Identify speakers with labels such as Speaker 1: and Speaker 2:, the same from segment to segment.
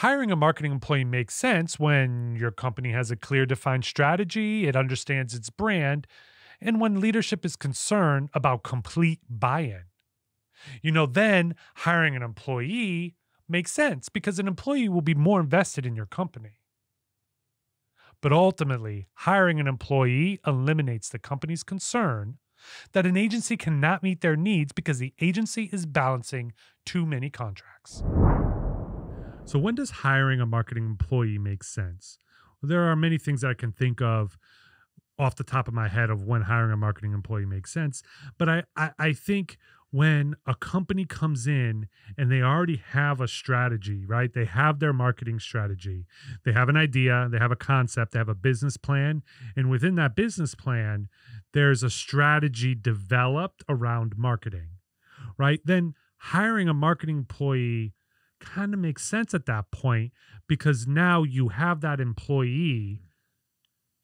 Speaker 1: Hiring a marketing employee makes sense when your company has a clear, defined strategy, it understands its brand, and when leadership is concerned about complete buy in. Then hiring an employee makes sense because an employee will be more invested in your company. But ultimately, hiring an employee eliminates the company's concern that an agency cannot meet their needs because the agency is balancing too many contracts. So, when does hiring a marketing employee make sense? Well, there are many things that I can think of off the top of my head of when hiring a marketing employee makes sense. But I think when a company comes in and they already have a strategy, right? They have their marketing strategy. They have an idea, they have a concept, they have a business plan. And within that business plan, there's a strategy developed around marketing, right? Then hiring a marketing employee kind of makes sense at that point because now you have that employee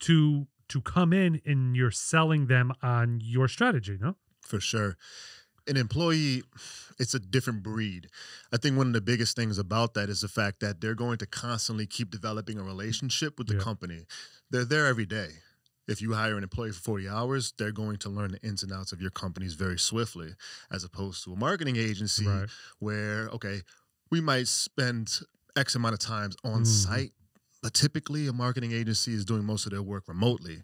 Speaker 1: to come in and you're selling them on your strategy, no?
Speaker 2: For sure. An employee, it's a different breed. I think one of the biggest things about that is the fact that they're going to constantly keep developing a relationship with the company. They're there every day. If you hire an employee for 40 hours, they're going to learn the ins and outs of your companies very swiftly, as opposed to a marketing agency where, okay, we might spend X amount of times on site, but typically a marketing agency is doing most of their work remotely.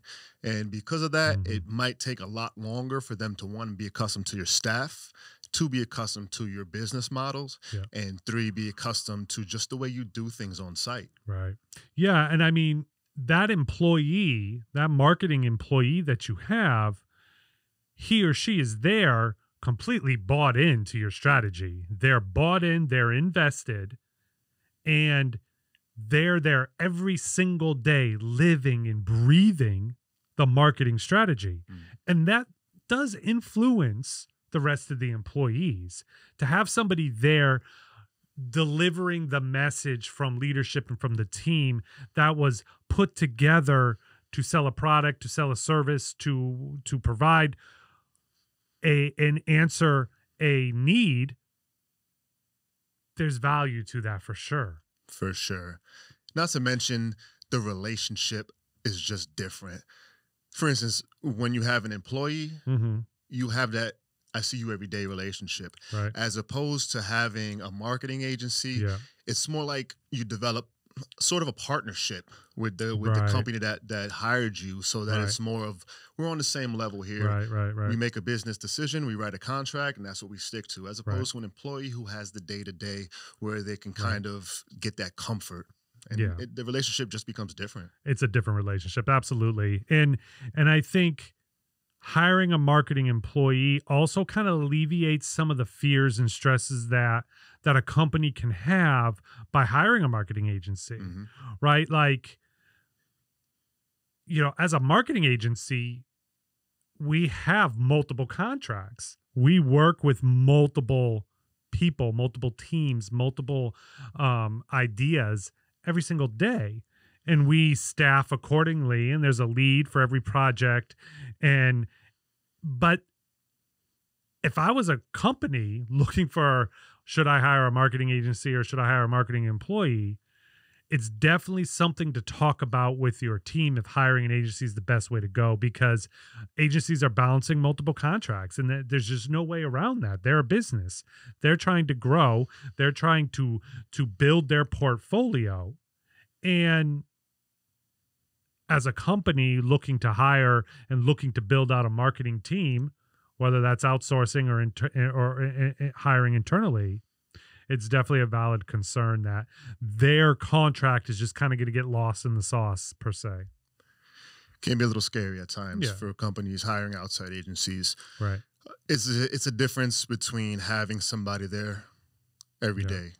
Speaker 2: And because of that, it might take a lot longer for them to, one, be accustomed to your staff, two, be accustomed to your business models, and three, be accustomed to just the way you do things on site.
Speaker 1: Right. Yeah. And I mean, that employee, that marketing employee that you have, he or she is there completely bought into your strategy. They're bought in, they're invested, and they're there every single day living and breathing the marketing strategy. And that does influence the rest of the employees. To have somebody there delivering the message from leadership and from the team that was put together to sell a product, to sell a service, to provide an answer, a need, there's value to that for sure.
Speaker 2: For sure. Not to mention the relationship is just different. For instance, when you have an employee, you have that I see you every day relationship.
Speaker 1: Right.
Speaker 2: As opposed to having a marketing agency, it's more like you develop sort of a partnership with the company that hired you, so that it's more of we're on the same level here.
Speaker 1: Right.
Speaker 2: We make a business decision, we write a contract, and that's what we stick to, as opposed to an employee who has the day-to-day where they can kind of get that comfort. And the relationship just becomes different.
Speaker 1: It's a different relationship. Absolutely. And I think hiring a marketing employee also kind of alleviates some of the fears and stresses that a company can have by hiring a marketing agency, right? Like, as a marketing agency, we have multiple contracts. We work with multiple people, multiple teams, multiple ideas every single day. And we staff accordingly, and there's a lead for every project. But if I was a company looking for, should I hire a marketing agency or should I hire a marketing employee? It's definitely something to talk about with your team if hiring an agency is the best way to go, because agencies are balancing multiple contracts and there's just no way around that. They're a business. They're trying to grow. They're trying to build their portfolio. And as a company looking to hire and looking to build out a marketing team, whether that's outsourcing or hiring internally, it's definitely a valid concern that their contract is just kind of going to get lost in the sauce, per se.
Speaker 2: Can be a little scary at times for companies hiring outside agencies.
Speaker 1: Right.
Speaker 2: It's a difference between having somebody there every day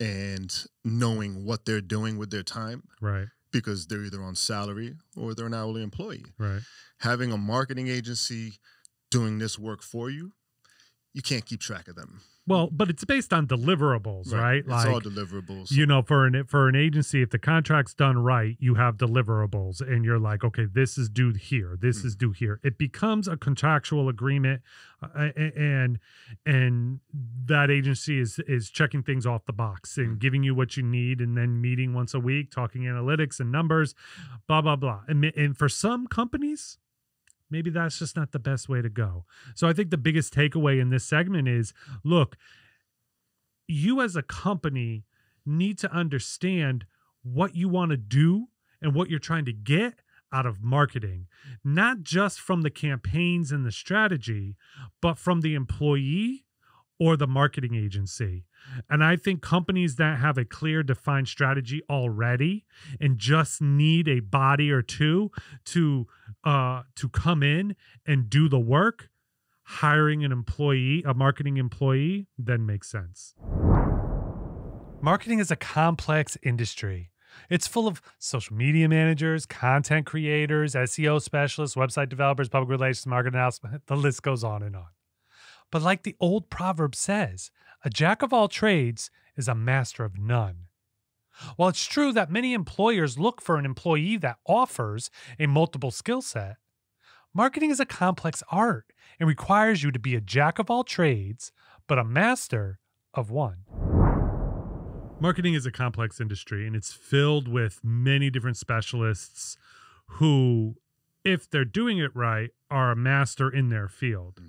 Speaker 2: and knowing what they're doing with their time.
Speaker 1: Right.
Speaker 2: Because they're either on salary or they're an hourly employee.
Speaker 1: Right.
Speaker 2: Having a marketing agency doing this work for you, you can't keep track of them.
Speaker 1: Well, but it's based on deliverables, right?
Speaker 2: It's all deliverables.
Speaker 1: You know, for an agency, if the contract's done right, you have deliverables, and you're like, okay, this is due here, this is due here. It becomes a contractual agreement, and that agency is checking things off the box and giving you what you need, and then meeting once a week, talking analytics and numbers, blah blah blah. And for some companies, maybe that's just not the best way to go. So I think the biggest takeaway in this segment is, look, you as a company need to understand what you want to do and what you're trying to get out of marketing, not just from the campaigns and the strategy, but from the employee or the marketing agency. And I think companies that have a clear, defined strategy already and just need a body or two to come in and do the work, hiring a marketing employee, then makes sense. Marketing is a complex industry. It's full of social media managers, content creators, SEO specialists, website developers, public relations, market analysis. The list goes on and on. But like the old proverb says, a jack of all trades is a master of none. While it's true that many employers look for an employee that offers a multiple skill set, marketing is a complex art and requires you to be a jack of all trades, but a master of one. Marketing is a complex industry, and it's filled with many different specialists who, if they're doing it right, are a master in their field,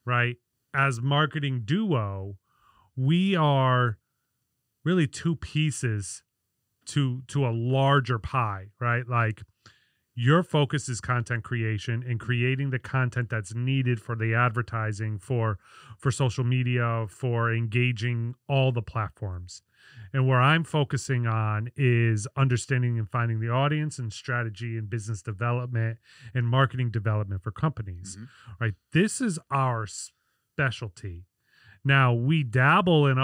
Speaker 1: right? As marketing duo, we are really two pieces to a larger pie, right? Like, your focus is content creation and creating the content that's needed for the advertising, for social media, for engaging all the platforms. And where I'm focusing on is understanding and finding the audience and strategy and business development and marketing development for companies, right? This is our specialty. Now, we dabble in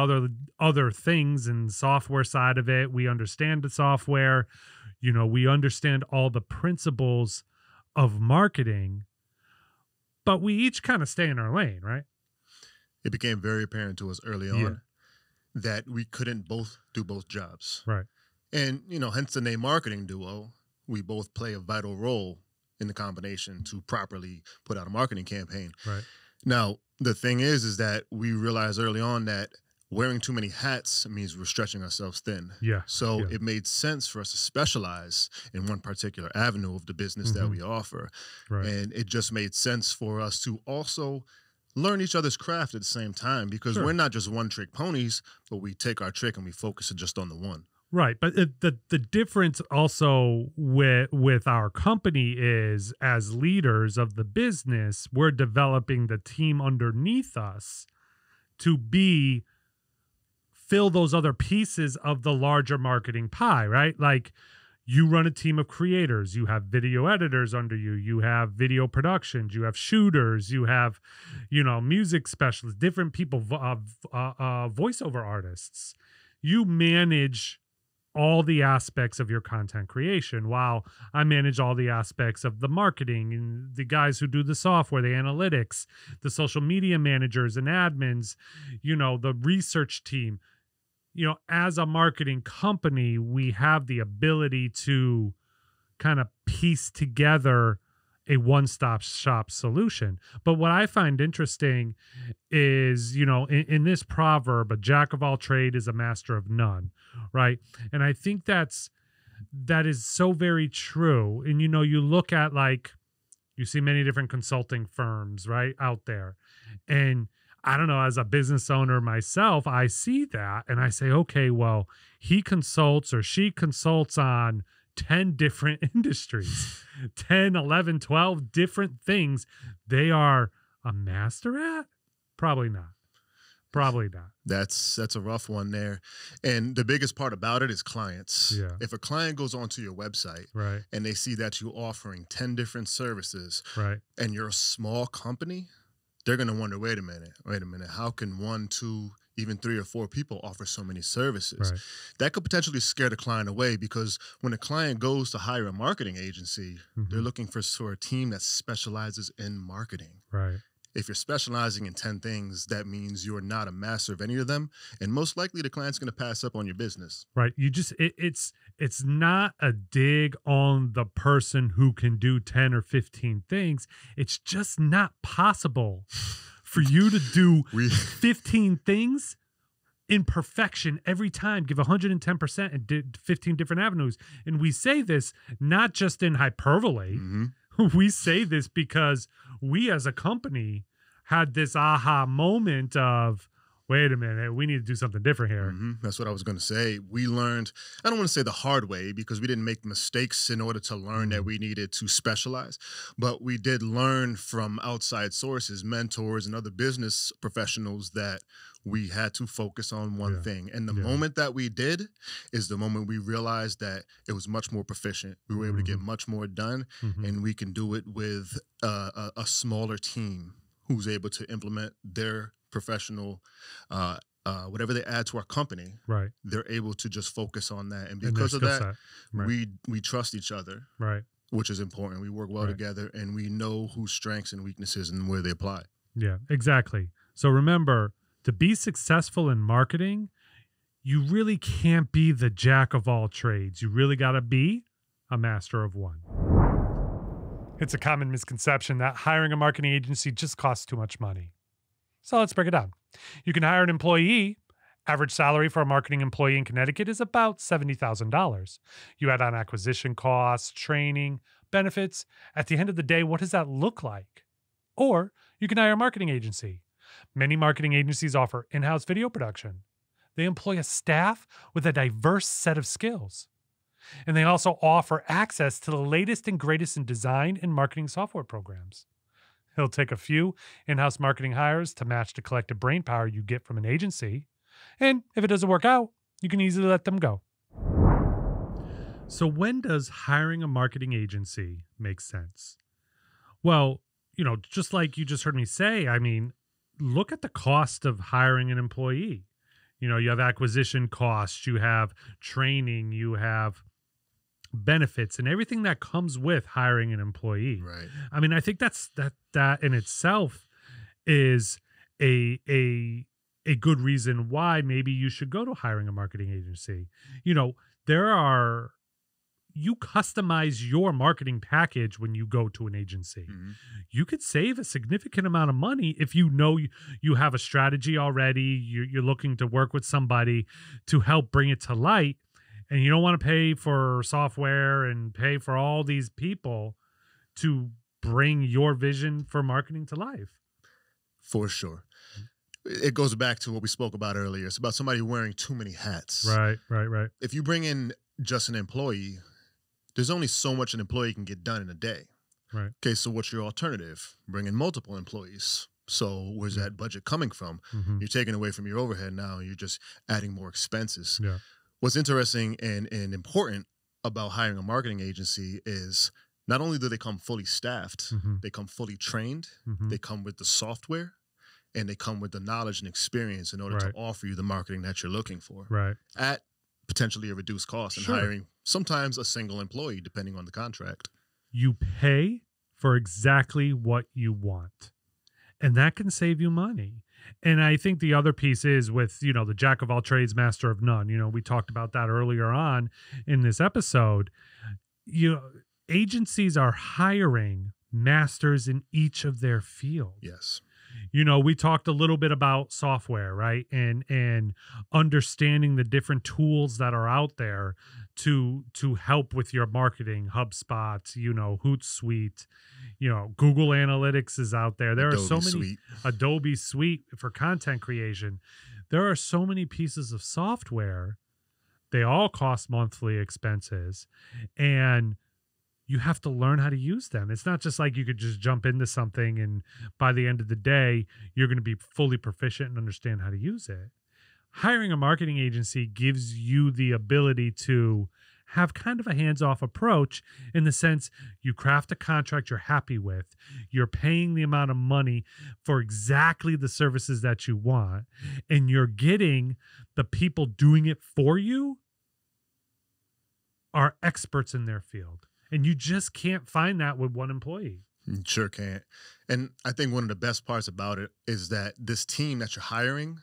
Speaker 1: other things and software side of it. We understand the software. You know, we understand all the principles of marketing, but we each kind of stay in our lane, right?
Speaker 2: It became very apparent to us early on that we couldn't both do both jobs.
Speaker 1: Right.
Speaker 2: And, you know, hence the name marketing duo. We both play a vital role in the combination to properly put out a marketing campaign.
Speaker 1: Right.
Speaker 2: Now, the thing is that we realized early on that wearing too many hats means we're stretching ourselves thin.
Speaker 1: Yeah.
Speaker 2: So it made sense for us to specialize in one particular avenue of the business that we offer.
Speaker 1: Right.
Speaker 2: And it just made sense for us to also learn each other's craft at the same time, because we're not just one-trick ponies, but we take our trick and we focus it just on the one.
Speaker 1: Right. But the difference also with our company is, as leaders of the business, we're developing the team underneath us to fill those other pieces of the larger marketing pie, right? Like, you run a team of creators, you have video editors under you, you have video productions, you have shooters, you have, you know, music specialists, different people, voiceover artists. You manage all the aspects of your content creation, while I manage all the aspects of the marketing and the guys who do the software, the analytics, the social media managers and admins, you know, the research team. You know, as a marketing company, we have the ability to kind of piece together a one-stop shop solution. But what I find interesting is, you know, in this proverb, a jack of all trade is a master of none, right? And I think that is so very true. And, you know, you look at, like, you see many different consulting firms, right, out there. And I don't know, as a business owner myself, I see that and I say, okay, well, he consults or she consults on 10 different industries, 10, 11, 12 different things they are a master at? Probably not. Probably not.
Speaker 2: That's a rough one there. And the biggest part about it is clients.
Speaker 1: Yeah.
Speaker 2: If a client goes onto your website and they see that you're offering 10 different services and you're a small company, they're going to wonder, wait a minute, how can 1, 2, even 3 or 4 people offer so many services? That could potentially scare the client away, because when a client goes to hire a marketing agency, they're looking for a team that specializes in marketing. If you're specializing in 10 things, that means you're not a master of any of them. And most likely the client's going to pass up on your business.
Speaker 1: Right. You just it's not a dig on the person who can do 10 or 15 things. It's just not possible for you to do
Speaker 2: We
Speaker 1: 15 things in perfection every time, give 110% and did 15 different avenues. And we say this not just in hyperbole.
Speaker 2: Mhm.
Speaker 1: We say this because we as a company had this aha moment of, wait a minute, we need to do something different here.
Speaker 2: That's what I was going to say. We learned, I don't want to say the hard way because we didn't make mistakes in order to learn that we needed to specialize, but we did learn from outside sources, mentors, and other business professionals that we had to focus on one thing. And the moment that we did is the moment we realized that it was much more proficient. We were able to get much more done, and we can do it with a smaller team who's able to implement their professional whatever they add to our company.
Speaker 1: Right.
Speaker 2: They're able to just focus on that, and
Speaker 1: And their
Speaker 2: because of
Speaker 1: skill
Speaker 2: that,
Speaker 1: set. Right.
Speaker 2: we trust each other,
Speaker 1: Right.
Speaker 2: which is important. We work well
Speaker 1: Right.
Speaker 2: together, and we know whose strengths and weaknesses and where they apply.
Speaker 1: Yeah, exactly. So remember, to be successful in marketing, you really can't be the jack of all trades. You really got to be a master of one. It's a common misconception that hiring a marketing agency just costs too much money. So let's break it down. You can hire an employee. Average salary for a marketing employee in Connecticut is about $70,000. You add on acquisition costs, training, benefits. At the end of the day, what does that look like? Or you can hire a marketing agency. Many marketing agencies offer in-house video production. They employ a staff with a diverse set of skills. And they also offer access to the latest and greatest in design and marketing software programs. It'll take a few in-house marketing hires to match the collective brainpower you get from an agency. And if it doesn't work out, you can easily let them go. So when does hiring a marketing agency make sense? Well, just like you just heard me say, I mean, look at the cost of hiring an employee. You have acquisition costs, you have training, you have benefits, and everything that comes with hiring an employee.
Speaker 2: Right.
Speaker 1: I mean, I think that in itself is a good reason why maybe you should go to hiring a marketing agency. You customize your marketing package when you go to an agency. You could save a significant amount of money if you have a strategy already, you're looking to work with somebody to help bring it to light, and you don't want to pay for software and pay for all these people to bring your vision for marketing to life.
Speaker 2: For sure. It goes back to what we spoke about earlier. It's about somebody wearing too many hats.
Speaker 1: Right.
Speaker 2: If you bring in just an employee, there's only so much an employee can get done in a day.
Speaker 1: Right.
Speaker 2: Okay, so what's your alternative? Bring in multiple employees. So where's that budget coming from? You're taking away from your overhead now. You're just adding more expenses.
Speaker 1: Yeah.
Speaker 2: What's interesting and important about hiring a marketing agency is not only do they come fully staffed, they come fully trained, they come with the software, and they come with the knowledge and experience in order to offer you the marketing that you're looking for.
Speaker 1: Right.
Speaker 2: At potentially a reduced cost and hiring sometimes a single employee, depending on the contract.
Speaker 1: You pay for exactly what you want, and that can save you money. And I think the other piece is with, the jack of all trades, master of none. We talked about that earlier on in this episode. Agencies are hiring masters in each of their fields.
Speaker 2: Yes.
Speaker 1: We talked a little bit about software, right? And understanding the different tools that are out there to help with your marketing. HubSpot, Hootsuite, Google Analytics is out there. There
Speaker 2: Adobe
Speaker 1: are so many
Speaker 2: Suite.
Speaker 1: Adobe Suite for content creation. There are so many pieces of software. They all cost monthly expenses, and you have to learn how to use them. It's not just like you could just jump into something and by the end of the day, you're going to be fully proficient and understand how to use it. Hiring a marketing agency gives you the ability to have kind of a hands-off approach in the sense you craft a contract you're happy with. You're paying the amount of money for exactly the services that you want, and you're getting the people doing it for you are experts in their field. And you just can't find that with one employee.
Speaker 2: Sure can't. And I think one of the best parts about it is that this team that you're hiring,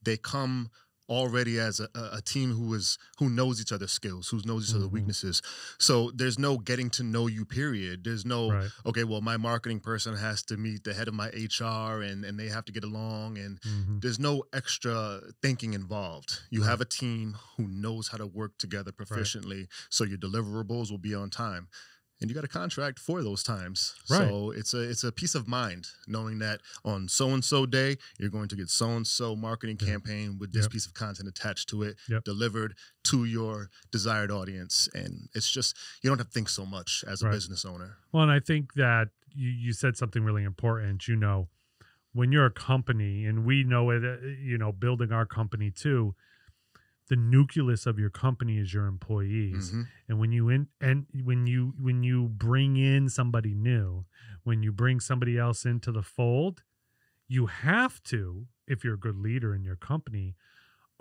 Speaker 2: they come already as a team who knows each other's skills, who knows each other's weaknesses. So there's no getting to know you period. There's no,
Speaker 1: Right.
Speaker 2: okay, well, my marketing person has to meet the head of my HR and they have to get along, and there's no extra thinking involved. You have a team who knows how to work together proficiently, so your deliverables will be on time. And you got a contract for those times.
Speaker 1: Right.
Speaker 2: So it's a peace of mind knowing that on so-and-so day, you're going to get so-and-so marketing campaign with this piece of content attached to it, delivered to your desired audience. And it's just, you don't have to think so much as a business owner.
Speaker 1: Well, and I think that you said something really important. You know, when you're a company, and we know it, you know, building our company too, the nucleus of your company is your employees. And when you bring in somebody new, when you bring somebody else into the fold, you have to, if you're a good leader in your company,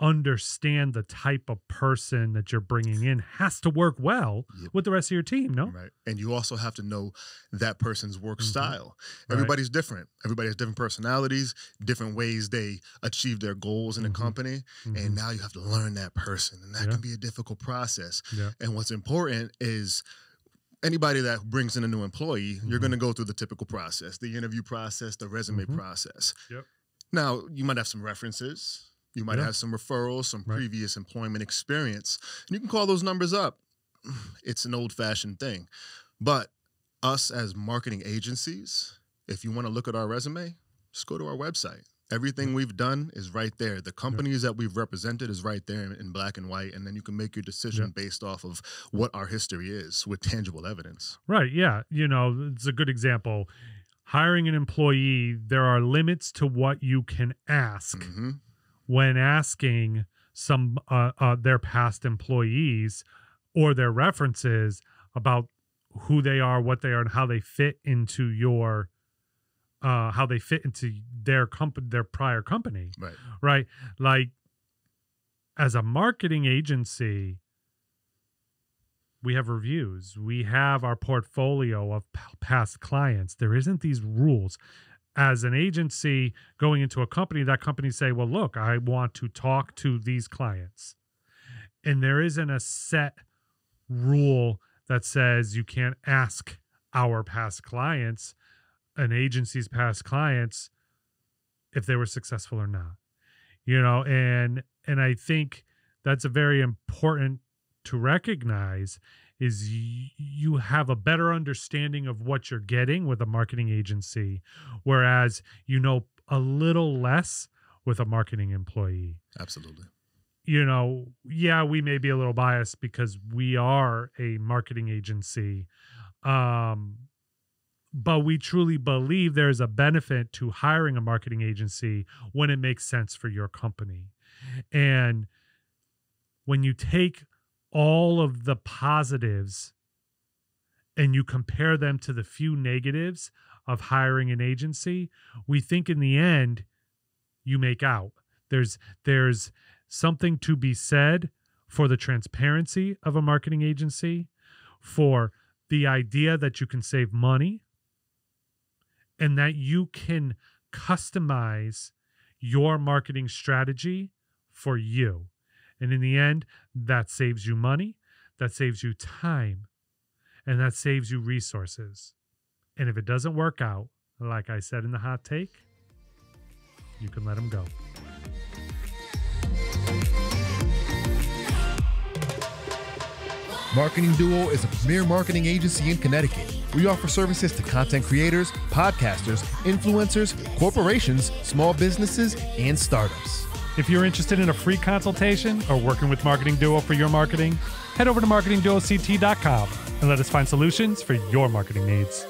Speaker 1: understand the type of person that you're bringing in has to work well with the rest of your team, no?
Speaker 2: Right. And you also have to know that person's work style. Everybody's different. Everybody has different personalities, different ways they achieve their goals in a company. And now you have to learn that person. And that can be a difficult process. And what's important is anybody that brings in a new employee, you're going to go through the typical process, the interview process, the resume process. Now, you might have some references. You might have some referrals, some previous employment experience, and you can call those numbers up. It's an old-fashioned thing. But us as marketing agencies, if you want to look at our resume, just go to our website. Everything we've done is right there. The companies that we've represented is right there in black and white, and then you can make your decision based off of what our history is with tangible evidence.
Speaker 1: Right, yeah. You know, it's a good example. Hiring an employee, there are limits to what you can ask when asking some their past employees or their references about who they are, what they are, and how they fit into your their company, their prior company. Right. Like, as a marketing agency, we have reviews, we have our portfolio of past clients. There isn't these rules. As an agency going into a company, that company say, well, look, I want to talk to these clients. And there isn't a set rule that says you can't ask our past clients, an agency's past clients, if they were successful or not. You know, and I think that's a very important to recognize, is you have a better understanding of what you're getting with a marketing agency, whereas you know a little less with a marketing employee.
Speaker 2: Absolutely.
Speaker 1: You know, yeah, we may be a little biased because we are a marketing agency, but we truly believe there's a benefit to hiring a marketing agency when it makes sense for your company. And when you take all of the positives and you compare them to the few negatives of hiring an agency, we think in the end you make out. There's something to be said for the transparency of a marketing agency, for the idea that you can save money, and that you can customize your marketing strategy for you. And in the end, that saves you money, that saves you time, and that saves you resources. And if it doesn't work out, like I said in the hot take, you can let them go.
Speaker 3: Marketing Duo is a premier marketing agency in Connecticut. We offer services to content creators, podcasters, influencers, corporations, small businesses, and startups.
Speaker 1: If you're interested in a free consultation or working with Marketing Duo for your marketing, head over to marketingduoct.com and let us find solutions for your marketing needs.